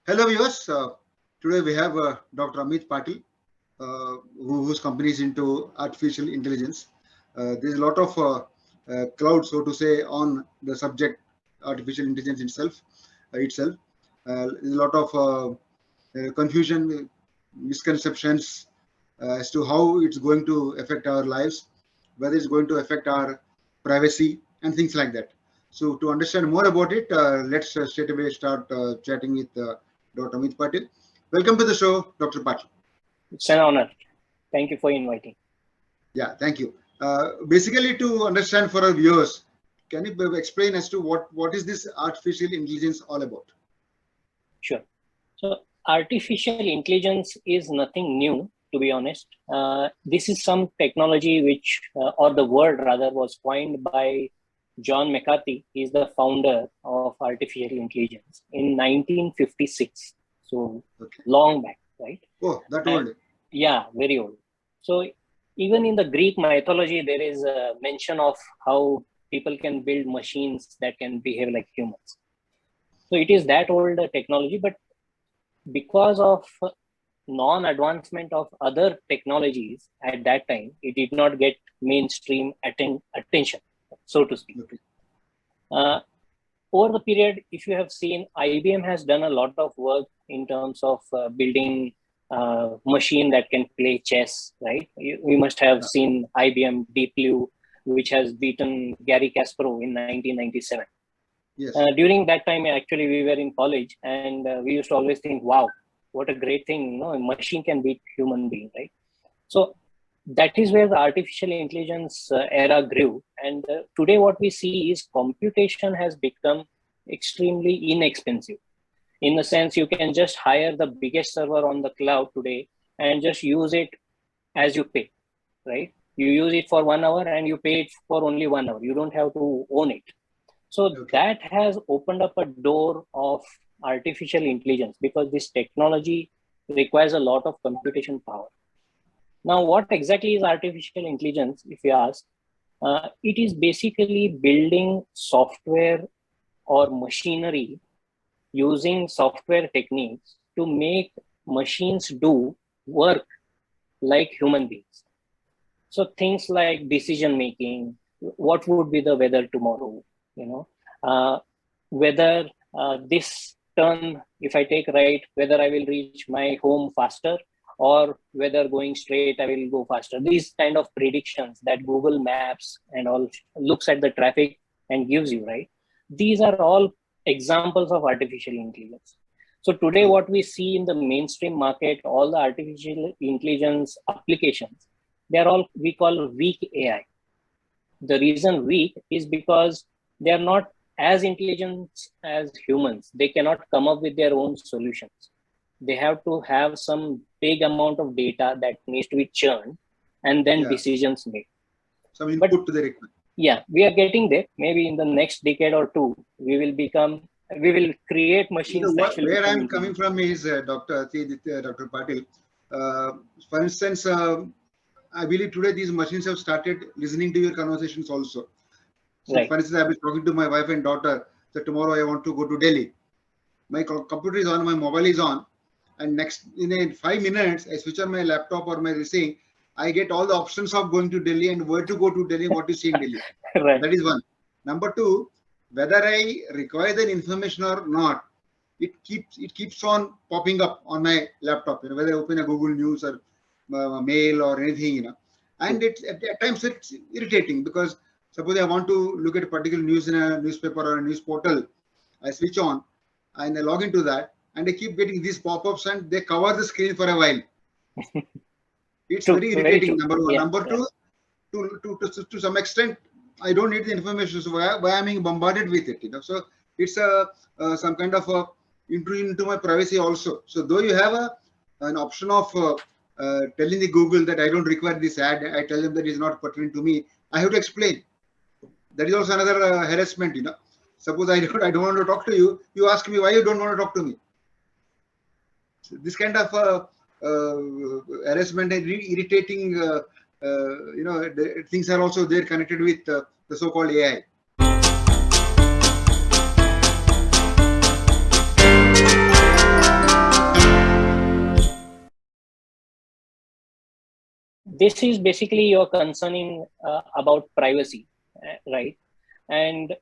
Hello viewers, today we have Dr. Amit Patil, whose company is into artificial intelligence. There's a lot of cloud, so to say, on the subject artificial intelligence itself. There's a lot of confusion, misconceptions as to how it's going to affect our lives, whether it's going to affect our privacy and things like that. So to understand more about it, let's straight away start chatting with Dr. Amit Patil. Welcome to the show, Dr. Patil. It's an honor. Thank you for inviting. Yeah, thank you. Basically, to understand for our viewers, can you explain as to what is this artificial intelligence all about? Sure. So artificial intelligence is nothing new, to be honest. This is some technology which, or the word rather, was coined by John McCarthy. He's the founder of artificial intelligence in 1956. So long back, right? Oh, that old. Yeah, very old. So even in the Greek mythology, there is a mention of how people can build machines that can behave like humans. So it is that old technology, but because of non-advancement of other technologies at that time, it did not get mainstream attention, so to speak. Okay. Over the period, if you have seen, IBM has done a lot of work in terms of building a machine that can play chess, right? We must have seen IBM Deep Blue, which has beaten Garry Kasparov in 1997. Yes. During that time, actually, we were in college and we used to always think, wow, what a great thing, a machine can beat human being, right? So that is where the artificial intelligence era grew. And today what we see is computation has become extremely inexpensive. In the sense, you can just hire the biggest server on the cloud today and just use it as you pay, right? You use it for 1 hour and you pay it for only 1 hour. You don't have to own it. So that has opened up a door of artificial intelligence because this technology requires a lot of computation power. Now, what exactly is artificial intelligence, if you ask? It is basically building software or machinery using software techniques to make machines do work like human beings. So things like decision making, what would be the weather tomorrow, whether this turn, if I take right, whether I will reach my home faster or whether going straight, I will go faster. These kind of predictions that Google Maps and all looks at the traffic and gives you, right? These are all examples of artificial intelligence. So today what we see in the mainstream market, all the artificial intelligence applications, they're all we call weak AI. The reason weak is because they are not as intelligent as humans. They cannot come up with their own solutions. They have to have some big amount of data that needs to be churned and then decisions made. Some input to the requirement. Yeah, we are getting there. Maybe in the next decade or two, we will create machines. Where I'm coming from is Dr. Patil. For instance, I believe today these machines have started listening to your conversations also. So right. For instance, I was talking to my wife and daughter that tomorrow I want to go to Delhi. My computer is on, my mobile is on, and in 5 minutes, I switch on my laptop or my thing. I get all the options of going to Delhi and where to go to Delhi, what to see in Delhi. Right. That is one. Number two, whether I require that information or not, it keeps on popping up on my laptop. Whether I open a Google News or mail or anything, and at times it's irritating because suppose I want to look at a particular news in a newspaper or a news portal, I switch on and I log into that, and I keep getting these pop-ups and they cover the screen for a while. It's very irritating. Number one. Number two, to some extent, I don't need the information. So why am I being bombarded with it? So it's some kind of intrusion into my privacy also. So though you have an option of telling the Google that I don't require this ad, I tell them that it's not pertinent to me. I have to explain. That is also another harassment. Suppose I don't want to talk to you. You ask me why you don't want to talk to me. So this kind of harassment and irritating, things are also there connected with the so-called AI. this is basically you're concerning about privacy, right? And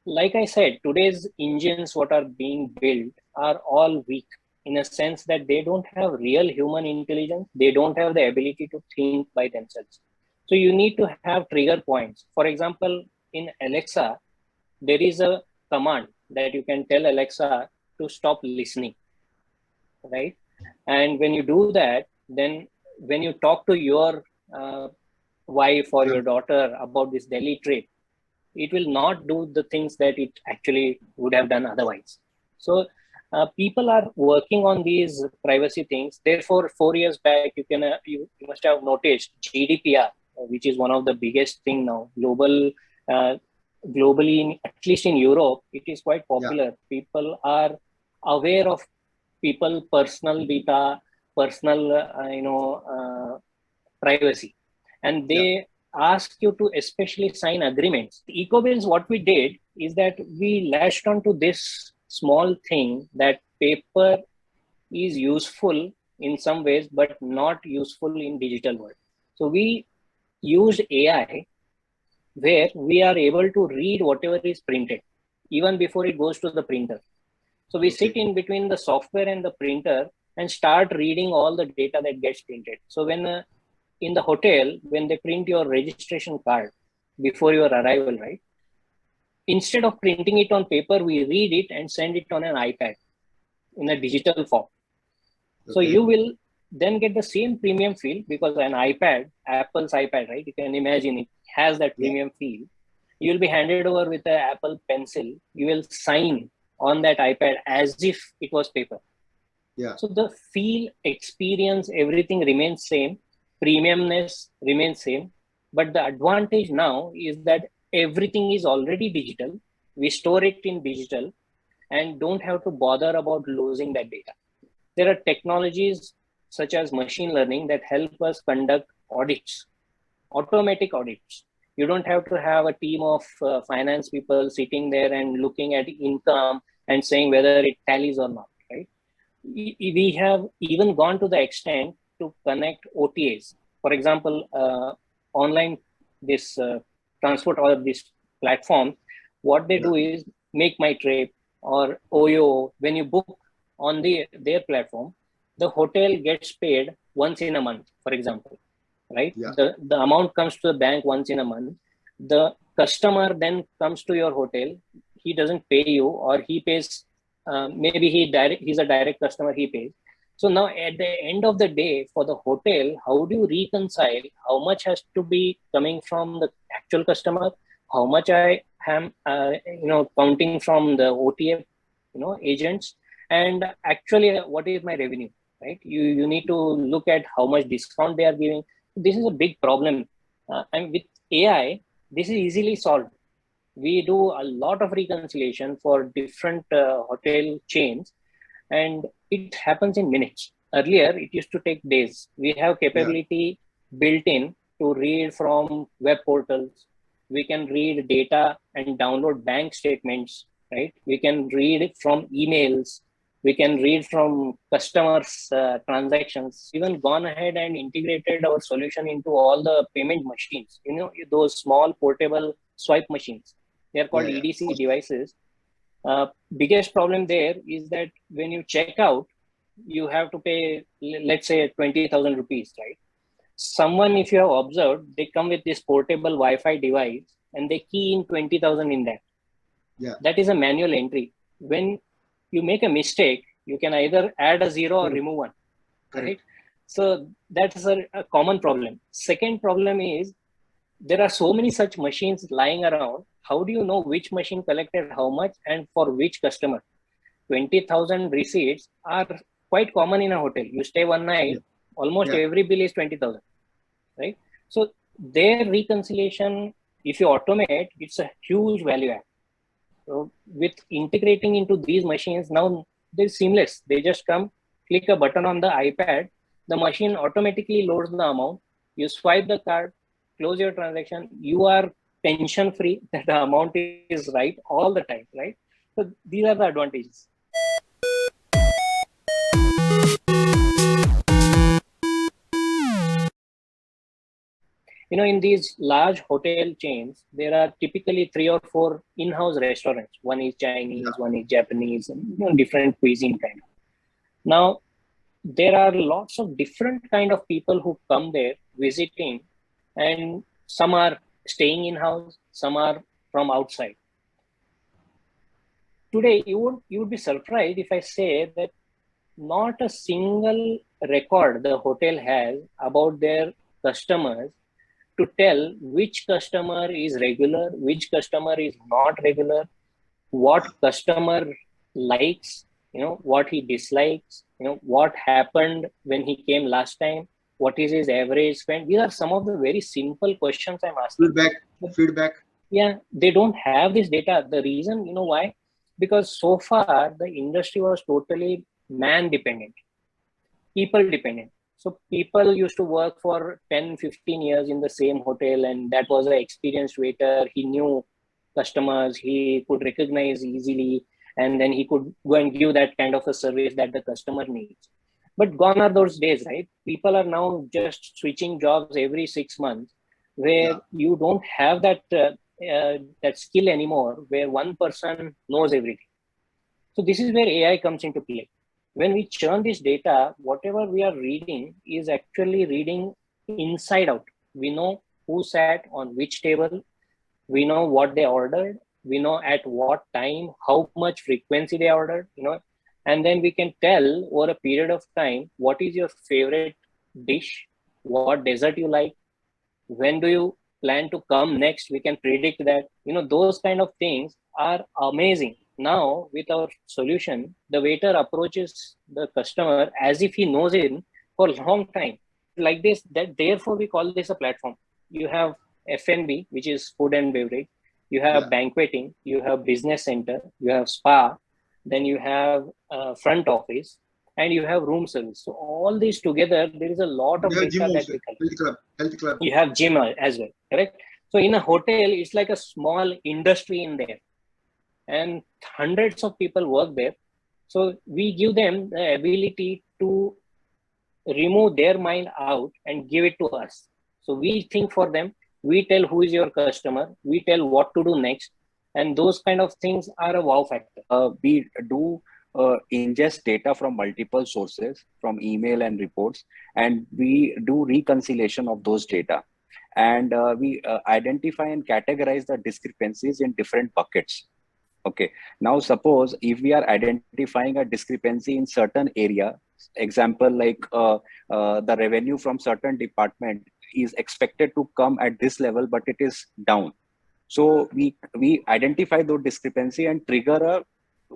like I said, today's engines, what are being built, are all weak in a sense that they don't have real human intelligence. They don't have the ability to think by themselves. So you need to have trigger points. For example, in Alexa, there is a command that you can tell Alexa to stop listening, right? And when you do that, then when you talk to your wife or your daughter about this Delhi trip, it will not do the things that it actually would have done otherwise. So people are working on these privacy things. Therefore, 4 years back, you must have noticed GDPR, which is one of the biggest thing now. Globally, at least in Europe, it is quite popular. People are aware of people personal data, personal privacy, and they ask you to especially sign agreements. Ecobillz, what we did is that we latched onto this small thing that paper is useful in some ways, but not useful in digital world. So we used AI where we are able to read whatever is printed even before it goes to the printer. So we sit in between the software and the printer and start reading all the data that gets printed. So when in the hotel, when they print your registration card before your arrival, right? Instead of printing it on paper, we read it and send it on an iPad in a digital form. So you will then get the same premium feel because an iPad, Apple's iPad, right? You can imagine it has that premium feel. You will be handed over with an Apple pencil. You will sign on that iPad as if it was paper. So the feel, experience, everything remains same. Premiumness remains same. But the advantage now is that everything is already digital. We store it in digital and don't have to bother about losing that data. There are technologies such as machine learning that help us conduct audits, automatic audits. You don't have to have a team of finance people sitting there and looking at income and saying whether it tallies or not, right? We have even gone to the extent to connect OTAs. For example, online this transport or this platform, what they do is Make My Trip or OYO. When you book on their platform, the hotel gets paid once in a month, for example, right? The amount comes to the bank once in a month. The customer then comes to your hotel. He doesn't pay you, or he pays. Maybe he's a direct customer. He pays. So now at the end of the day, for the hotel, how do you reconcile how much has to be coming from the actual customer, how much I am, counting from the OTA, agents, and actually what is my revenue, right? You need to look at how much discount they are giving. This is a big problem. And with AI, this is easily solved. We do a lot of reconciliation for different hotel chains, and it happens in minutes. Earlier, it used to take days. We have capability built in to read from web portals. We can read data and download bank statements, right? We can read from emails. We can read from customers' transactions. Even gone ahead and integrated our solution into all the payment machines. Those small portable swipe machines. They are called EDC devices. Biggest problem there is that when you check out, you have to pay, let's say, 20,000 rupees, right? Someone, if you have observed, they come with this portable Wi-Fi device and they key in 20,000 in that. That is a manual entry. When you make a mistake, you can either add a zero or remove one, right? So that's a common problem. Second problem is there are so many such machines lying around. How do you know which machine collected how much and for which customer? 20,000 receipts are quite common in a hotel. You stay one night, almost every bill is 20,000, right? So their reconciliation, if you automate, it's a huge value add. So with integrating into these machines, now they're seamless. They just come, click a button on the iPad, the machine automatically loads the amount. You swipe the card, close your transaction. You are tension free that the amount is right all the time, right? So these are the advantages. In these large hotel chains, there are typically 3 or 4 in-house restaurants. One is Chinese, one is Japanese, and different cuisine kind of. Now, there are lots of different kind of people who come there visiting, and some are staying in-house, some are from outside. Today, you would be surprised if I say that not a single record the hotel has about their customers to tell which customer is regular, which customer is not regular, what customer likes, what he dislikes, what happened when he came last time, what is his average spend. These are some of the very simple questions I'm asking. Feedback. Yeah, they don't have this data. The reason, why? Because so far the industry was totally man dependent, people dependent. So people used to work for 10, 15 years in the same hotel, and that was an experienced waiter. He knew customers, he could recognize easily, and then he could go and give that kind of a service that the customer needs. But gone are those days, right? People are now just switching jobs every 6 months, where you don't have that skill anymore, where one person knows everything. So this is where AI comes into play. When we churn this data, whatever we are reading is actually reading inside out. We know who sat on which table, we know what they ordered, we know at what time, how much frequency they ordered, and then we can tell over a period of time, what is your favorite dish, what dessert you like, when do you plan to come next, we can predict that. Those kind of things are amazing. Now, with our solution, the waiter approaches the customer as if he knows him for a long time. Like this, therefore we call this a platform. You have F&B, which is food and beverage. You have banqueting, you have business center, you have spa, then you have front office, and you have room service. So all these together, there is a lot of data that we collect. Health club. You have gym as well, correct? So in a hotel, it's like a small industry in there, and hundreds of people work there. So we give them the ability to remove their mind out and give it to us. So we think for them, we tell who is your customer, we tell what to do next, and those kind of things are a wow factor. We do ingest data from multiple sources, from email and reports, and we do reconciliation of those data. And we identify and categorize the discrepancies in different buckets. Okay, now suppose if we are identifying a discrepancy in certain area, example like the revenue from certain department is expected to come at this level, but it is down. So we identify those discrepancy and trigger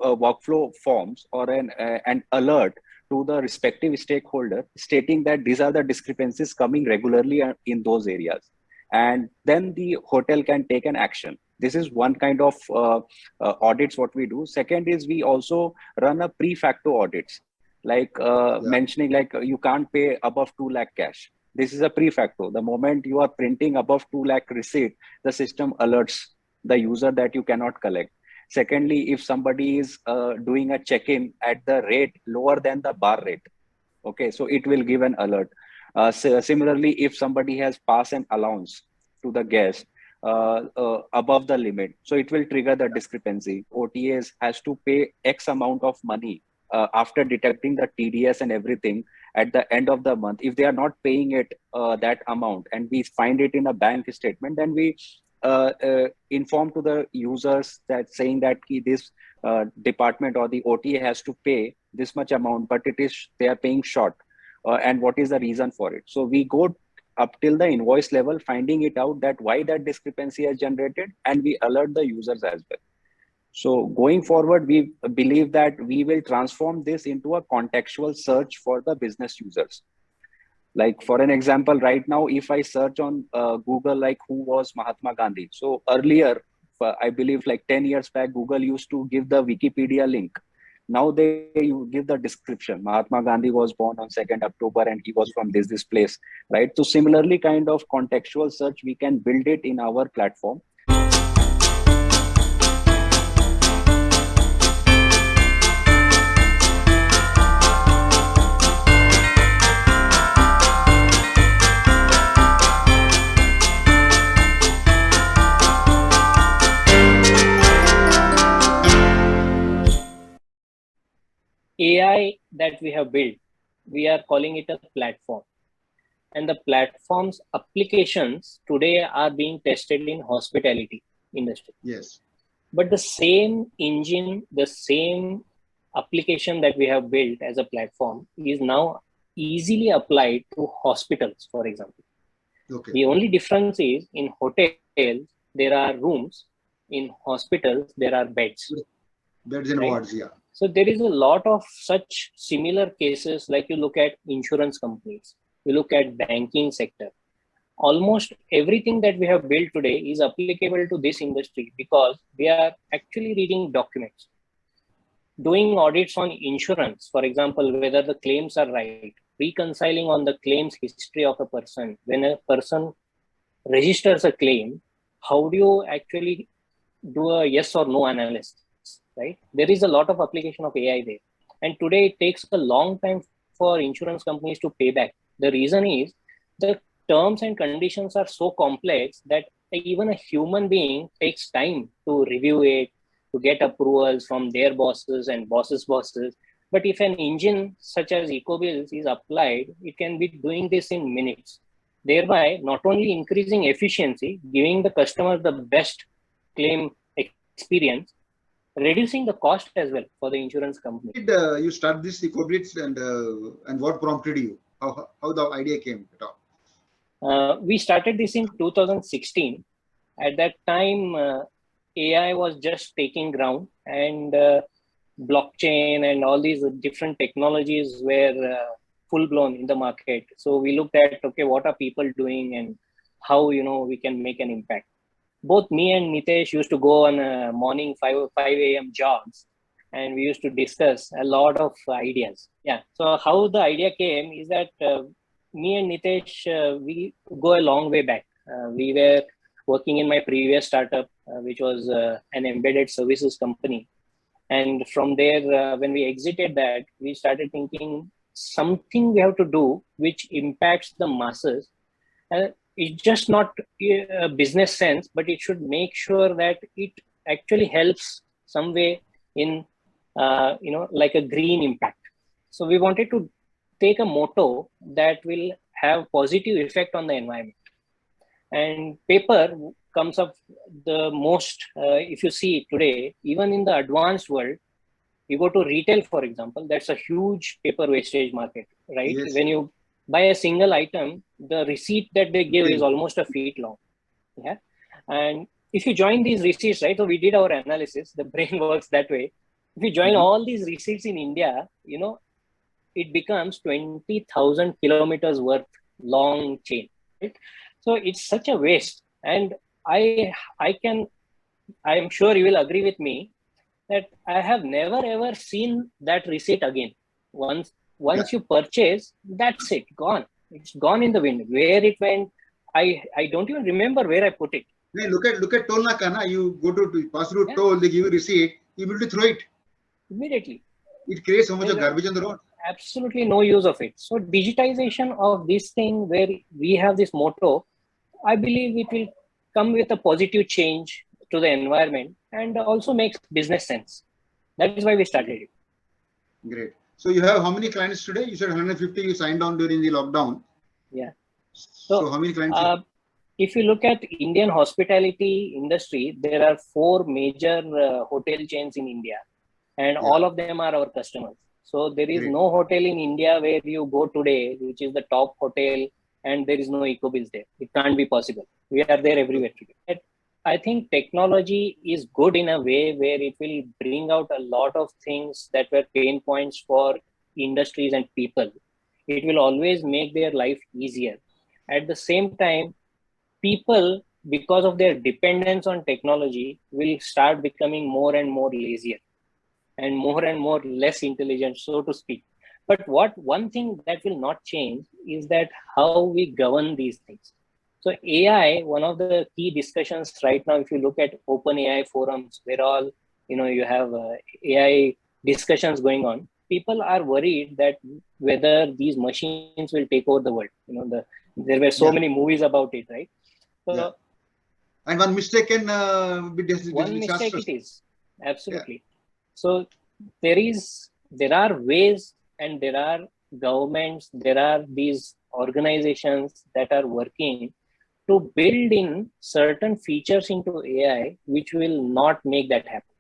a workflow forms or an alert to the respective stakeholder stating that these are the discrepancies coming regularly in those areas. And then the hotel can take an action. This is one kind of audits what we do. Second is we also run a pre-facto audits, like mentioning like you can't pay above 2 lakh cash. This is a pre-facto. The moment you are printing above 2 lakh receipt, the system alerts the user that you cannot collect. Secondly, if somebody is doing a check-in at the rate lower than the bar rate, okay, so it will give an alert. Similarly, if somebody has passed an allowance to the guest above the limit, so it will trigger the discrepancy. OTAs has to pay X amount of money after detecting the TDS and everything at the end of the month. If they are not paying it that amount and we find it in a bank statement, then we inform to the users that saying that this department or the OTA has to pay this much amount, but they are paying short. And what is the reason for it? So we go up till the invoice level, finding it out that why that discrepancy has generated, and we alert the users as well. So going forward, we believe that we will transform this into a contextual search for the business users. Like for an example, right now, if I search on Google, like who was Mahatma Gandhi? So earlier, I believe like 10 years back, Google used to give the Wikipedia link. Now they give the description. Mahatma Gandhi was born on 2nd October and he was from this place, right? So similarly kind of contextual search, we can build it in our platform. AI that we have built, we are calling it a platform. And the platform's applications today are being tested in hospitality industry. Yes. But the same engine, the same application that we have built as a platform is now easily applied to hospitals, for example. Okay. The only difference is in hotels, there are rooms. In hospitals, there are beds. Beds and wards, yeah. So there is a lot of such similar cases, like you look at insurance companies, you look at banking sector. Almost everything that we have built today is applicable to this industry because we are actually reading documents, doing audits on insurance, for example, whether the claims are right, reconciling on the claims history of a person. When a person registers a claim, how do you actually do a yes or no analysis, right? There is a lot of application of AI there. And today it takes a long time for insurance companies to pay back. The reason is the terms and conditions are so complex that even a human being takes time to review it, to get approvals from their bosses and bosses' bosses. But if an engine such as Ecobillz is applied, it can be doing this in minutes, thereby not only increasing efficiency, giving the customer the best claim experience, reducing the cost as well for the insurance company. Did you start this Ecobillz and what prompted you? How the idea came at all? We started this in 2016. At that time, AI was just taking ground, and blockchain and all these different technologies were full blown in the market. So we looked at, okay, what are people doing and how we can make an impact. Both me and Nitesh used to go on a morning 5 a.m. jogs, and we used to discuss a lot of ideas. Yeah. So how the idea came is that me and Nitesh, we go a long way back. We were working in my previous startup, which was an embedded services company. And from there, when we exited that, we started thinking something we have to do which impacts the masses. It's just not a business sense, but it should make sure that it actually helps some way in, like a green impact. So we wanted to take a motto that will have positive effect on the environment. And paper comes up the most, if you see today, even in the advanced world, you go to retail, for example, that's a huge paper wastage market, right? Yes. When you buy a single item, the receipt that they give is almost a feet long. Yeah. And if you join these receipts, right? So we did our analysis, the brain works that way. If you join all these receipts in India, it becomes 20,000 kilometers worth long chain, right? So it's such a waste. And I am sure you will agree with me that I have never ever seen that receipt again. Once you purchase, that's it, gone. It's gone in the wind. Where it went, I don't even remember where I put it. Hey, look at toll naka. You go to pass through toll, they give you receipt, you will to throw it Immediately. It creates so much of garbage on the road. Absolutely no use of it. So digitization of this thing, where we have this motto, I believe it will come with a positive change to the environment and also makes business sense. That is why we started it. Great. So you have how many clients today? You said 150 you signed on during the lockdown. Yeah. So how many clients? If you look at Indian hospitality industry, there are 4 major hotel chains in India, and all of them are our customers. So there is no hotel in India where you go today, which is the top hotel, and there is no Ecobillz there. It can't be possible. We are there everywhere today. I think technology is good in a way where it will bring out a lot of things that were pain points for industries and people. It will always make their life easier. At the same time, people, because of their dependence on technology, will start becoming more and more lazier and more less intelligent, so to speak. But one thing that will not change is that how we govern these things. So AI, one of the key discussions right now, if you look at open AI forums, where all, you have AI discussions going on, people are worried that whether these machines will take over the world. There were so many movies about it, right? So, and one mistake can be one mistake it is. Absolutely. So there is there are ways, and there are governments, there are these organizations that are working to build in certain features into AI, which will not make that happen.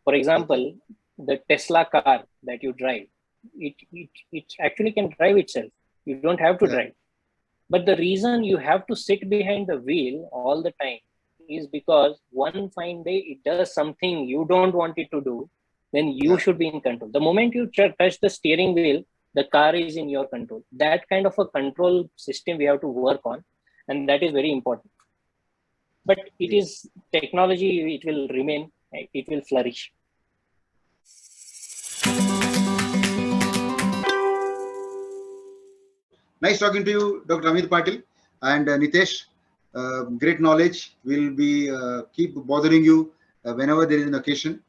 For example, the Tesla car that you drive, it actually can drive itself. You don't have to drive. But the reason you have to sit behind the wheel all the time is because one fine day it does something you don't want it to do, then you should be in control. The moment you touch the steering wheel, the car is in your control. That kind of a control system we have to work on, and that is very important. But it is technology, it will remain, it will flourish. Nice talking to you, Dr. Amit Patil and Nitesh. Great knowledge. We'll be keep bothering you whenever there is an occasion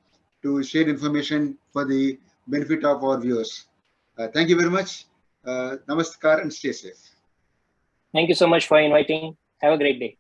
to share information for the benefit of our viewers. Thank you very much. Namaskar and stay safe. Thank you so much for inviting. Have a great day.